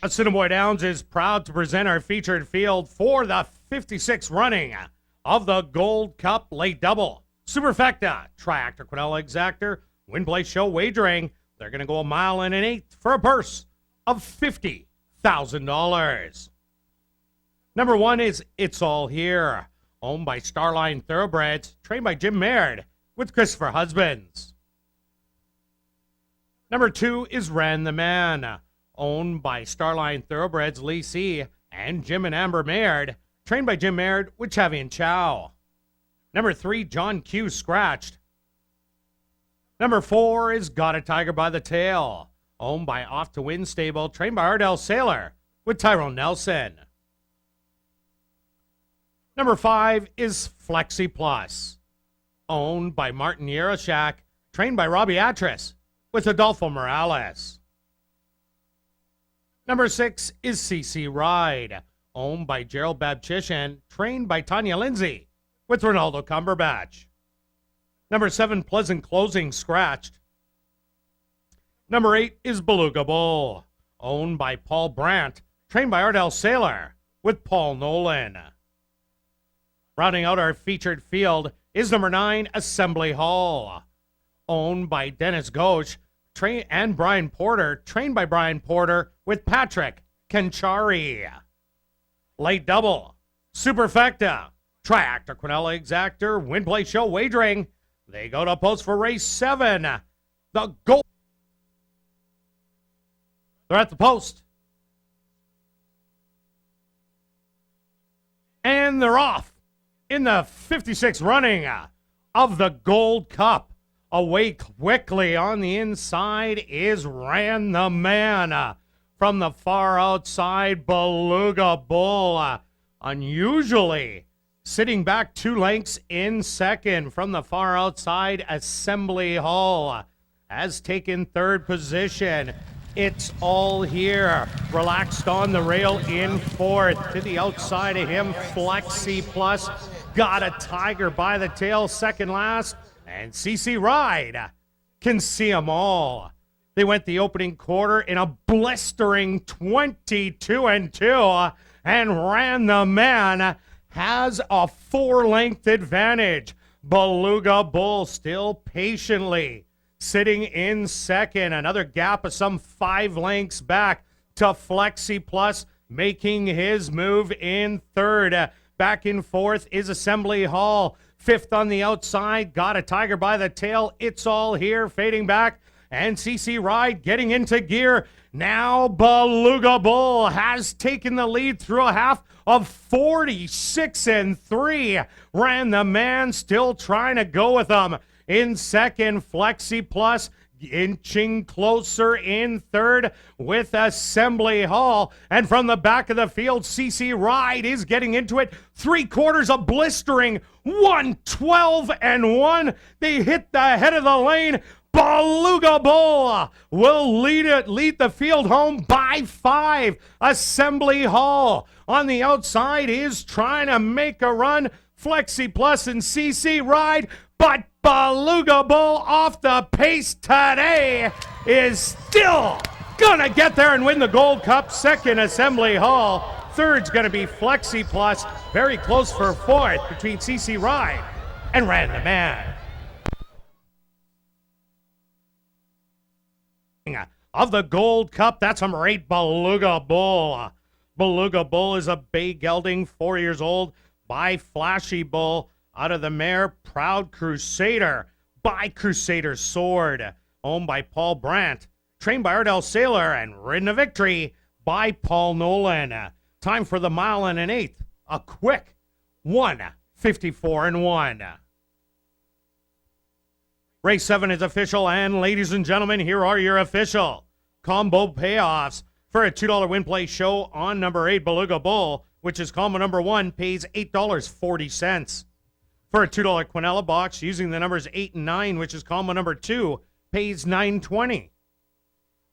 Assiniboia Downs is proud to present our featured field for the 56th running of the Gold Cup Late Double. Superfecta, Triactor, Quinella Exactor, Win Play Show Wagering. They're going to go 1 mile and an eighth for a purse of $50,000. Number 1 is It's All Here, owned by Starline Thoroughbreds, trained by Jim Maird with Christopher Husbands. Number 2 is Ran the Man, owned by Starline Thoroughbreds Lee C. and Jim and Amber Maird, trained by Jim Maird with Chavion Chow. Number 3, John Q. Scratched. Number 4 is Got a Tiger by the Tail, owned by Off to Win Stable, trained by Ardell Sayler with Tyrone Nelson. Number 5 is Flexi Plus, owned by Martin Yeroshak, trained by Robbie Atris with Adolfo Morales. Number 6 is CC Ride, owned by Gerald Babchishin, trained by Tanya Lindsay with Renaldo Cumberbatch. Number 7, Pleasant Closing, Scratched. Number 8 is Beluga Bull, owned by Paul Brandt, trained by Ardell Sayler with Paul Nolan. Rounding out our featured field is number 9, Assembly Hall, owned by Dennis Ghosh and Brian Porter, trained by Brian Porter with Patrick Canchari. Late Double, Superfecta, Triactor, Quinella Exactor, Win Play Show Wagering. They go to post for race 7. The goal. They're at the post. And they're off in the 56th running of the Gold Cup. Away quickly on the inside is Ran the Man. From the far outside, Beluga Bull. Unusually sitting back 2 lengths in second. From the far outside, Assembly Hall has taken 3rd position. It's All Here, relaxed on the rail in 4th. To the outside of him, Flexi Plus, Got a Tiger by the Tail, second last. And CC Ride can see them all. They went the opening quarter in a blistering 22-2, and Ran the Man has a 4-length advantage. Beluga Bull still patiently sitting in second. Another gap of some 5 lengths back to Flexi Plus, making his move in 3rd. Back in 4th is Assembly Hall. 5th on the outside, Got a Tiger by the Tail. It's All Here, fading back. And CC Ride getting into gear. Now Beluga Bull has taken the lead through a half of 46-3. Ran the Man still trying to go with them. In second, Flexi Plus inching closer in 3rd with Assembly Hall. And from the back of the field, CC Ride is getting into it. 3/4 of blistering 112-1. They hit the head of the lane. Beluga Bull will lead the field home by 5. Assembly Hall on the outside is trying to make a run. Flexi Plus and CC Ride, but Beluga Bull off the pace today is still gonna get there and win the Gold Cup. 2nd, Assembly Hall. 3rd's gonna be Flexi Plus. Very close for 4th between CC Ride and Ran the Man. Of the Gold Cup, that's a great Beluga Bull. Beluga Bull is a bay gelding, 4 years old, by Flashy Bull. Out of the mare, Proud Crusader by Crusader Sword, owned by Paul Brandt, trained by Ardell Sayler, and ridden to victory by Paul Nolan. Time for the 1 mile and an eighth, a quick 1:54-1. Race 7 is official, and ladies and gentlemen, here are your official combo payoffs for a $2 Win Play Show on number 8, Beluga Bull, which is combo number 1, pays $8.40. For a $2 Quinella box, using the numbers 8 and 9, which is combo number 2, pays $9.20.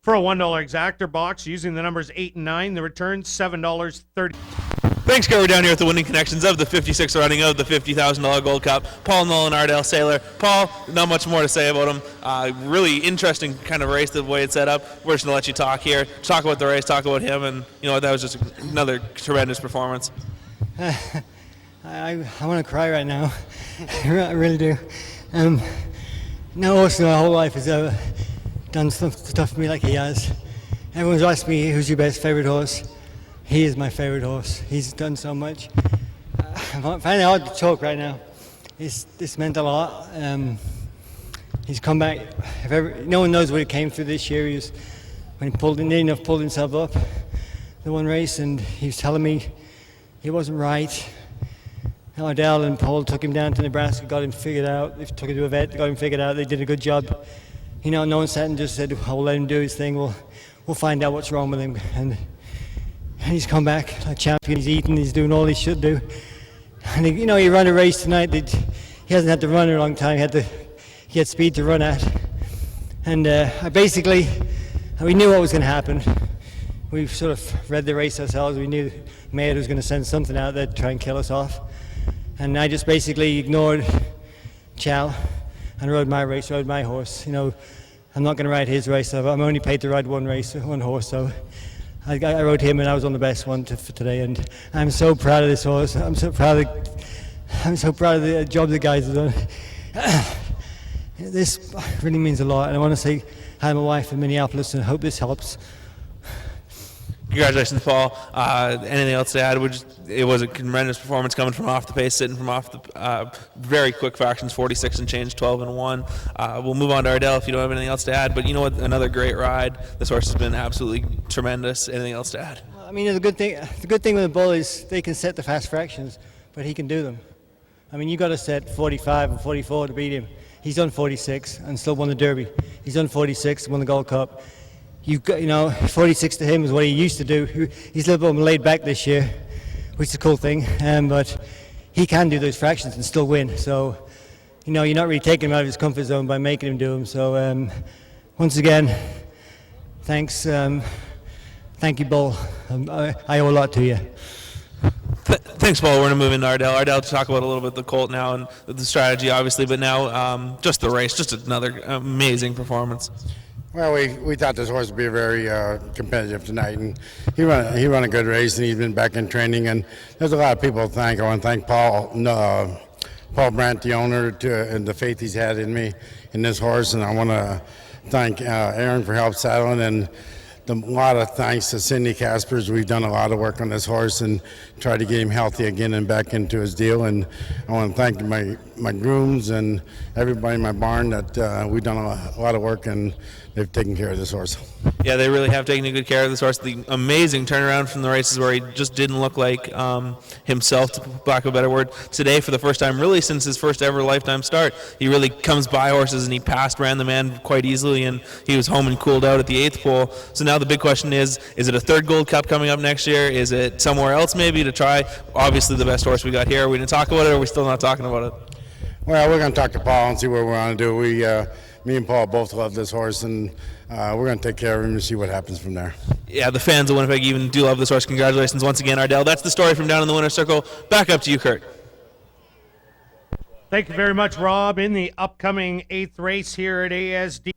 For a $1 Exactor box, using the numbers 8 and 9, the return $7.30. Thanks, Kurt. We're down here with the winning connections of the 56th running of the $50,000 Gold Cup. Paul, Nolan, Ardell, Sayler. Paul, not much more to say about him. Really interesting kind of race, the way it's set up. We're just going to let you talk here. Talk about the race, talk about him, and that was just another tremendous performance. I want to cry right now. I really do. No horse in my whole life has ever done stuff for me like he has. Everyone's asked me who's your best favourite horse. He is my favourite horse. He's done so much. I'm finding it hard to talk right now. This meant a lot. He's come back. No one knows what he came through this year. When he pulled himself up the one race, and he was telling me he wasn't right. Ardell and Paul took him down to Nebraska, got him figured out. They took him to a vet, got him figured out. They did a good job. No one sat and just said, "We'll let him do his thing. We'll find out what's wrong with him." And he's come back a champion. He's eating. He's doing all he should do. And he ran a race tonight that he hasn't had to run in a long time. He had speed to run at. And we knew what was going to happen. We sort of read the race ourselves. We knew Mayer was going to send something out there to try and kill us off. And I just basically ignored Chow and rode my race, rode my horse. I'm not going to ride his race. I'm only paid to ride one horse, so I rode him, and I was on the best one for today. And I'm so proud of this horse. I'm so proud of the job the guys have done. This really means a lot, and I want to say hi to my wife in Minneapolis, and I hope this helps. Congratulations, Paul. Anything else to add? It was a tremendous performance coming from off the pace, sitting from off the very quick fractions, 46 and change, 12 and 1. We'll move on to Ardell if you don't have anything else to add. But you know what? Another great ride. This horse has been absolutely tremendous. Anything else to add? Well, the good thing with the bull is they can set the fast fractions, but he can do them. You got to set 45 and 44 to beat him. He's done 46 and still won the Derby. He's done 46 and won the Gold Cup. You've got, 46 to him is what he used to do. He's a little bit more laid back this year, which is a cool thing. But he can do those fractions and still win. So, you're not really taking him out of his comfort zone by making him do them. So, once again, thanks. Thank you, Bull. I owe a lot to you. Thanks, Paul. We're going to move into Ardell. Ardell, to talk about a little bit the colt now and the strategy, obviously, but now just the race, just another amazing performance. Well, we thought this horse would be very competitive tonight, and he run a good race, and he's been back in training. And there's a lot of people to thank. I want to thank Paul Brandt, the owner, and the faith he's had in me, in this horse. And I want to thank Aaron for help saddling, and a lot of thanks to Cindy Caspers. We've done a lot of work on this horse and tried to get him healthy again and back into his deal. And I want to thank my grooms and everybody in my barn that we've done a lot of work, and they've taken care of this horse. Yeah, they really have taken good care of this horse. The amazing turnaround from the races where he just didn't look like himself, to lack of a better word. Today, for the first time, really since his first ever lifetime start, he really comes by horses, and he ran the man quite easily, and he was home and cooled out at the 8th pole. So now the big question is it a third Gold Cup coming up next year? Is it somewhere else maybe to try? Obviously the best horse we got here. Are we going to talk about it, or are we still not talking about it? Well, we're going to talk to Paul and see what we're going to do. Me and Paul both love this horse, and we're going to take care of him and see what happens from there. Yeah, the fans of Winnipeg even do love this horse. Congratulations once again, Ardell. That's the story from down in the winner's circle. Back up to you, Kurt. Thank you very much, Rob. In the upcoming 8th race here at ASD.